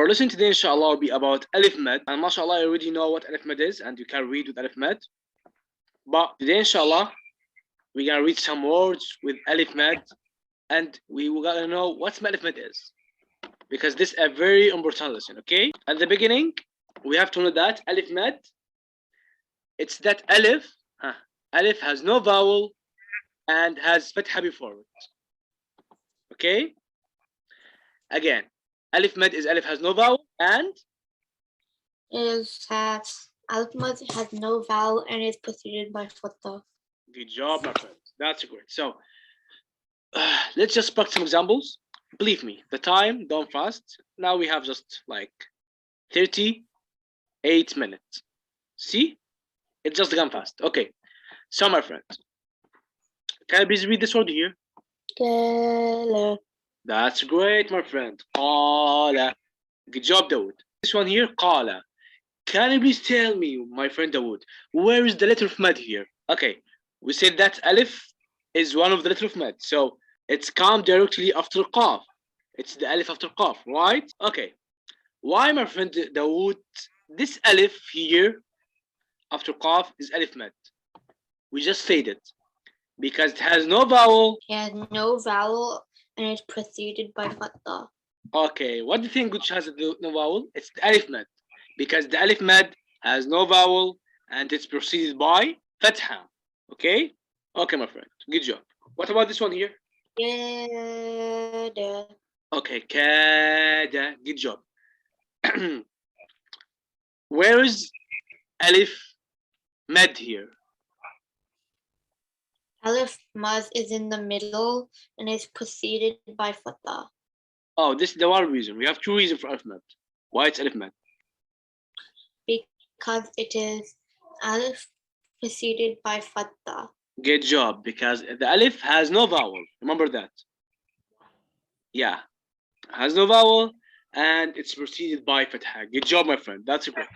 Our lesson today, inshallah, will be about Alif Med. And mashallah, you already know what Alif Med is, and you can read with Alif Med. But today, inshallah, we're going to read some words with Alif Med, and we got to know what Alif Med is. Because this is a very important lesson, okay? At the beginning, we have to know that Alif Med, it's that Alif. Alif has no vowel and has fatha before it. Okay? Again, Alif Med is Alif has no vowel and is that Alif Med has no vowel and is preceded by fatha. Good job, my friend. That's great. So let's just pick some examples. Believe me, the time, don't fast. Now we have just like 38 minutes. See? It just gone fast. Okay. So, my friend, can I please read this word here? Qala. That's great, my friend. Qala. Good job, Dawood. This one here, Qala. Can you please tell me, my friend Dawood, where is the letter of Mad here? Okay, we said that Alif is one of the letter of Mad, so it's come directly after Qaf. It's the Alif after Qaf, right? Okay. Why, my friend Dawood, this Alif here after Qaf is Alif Mad? We just said it. Because it has no vowel. It has no vowel and is preceded by fatha. Okay, what do you think which has no vowel? It's the Alif Mad. Because the Alif Mad has no vowel and it's preceded by fatha. Okay? Okay, my friend. Good job. What about this one here? Kada. Okay, kada. Good job. Where is Alif Mad here? Alif Mad is in the middle and is preceded by fatha. Oh, this is the one reason. We have two reasons for Alif Mad. Why it's Alif Mad? Because it is Alif preceded by fatha. Good job, because the Alif has no vowel. Remember that. Yeah, has no vowel and it's preceded by fatha. Good job, my friend. That's great.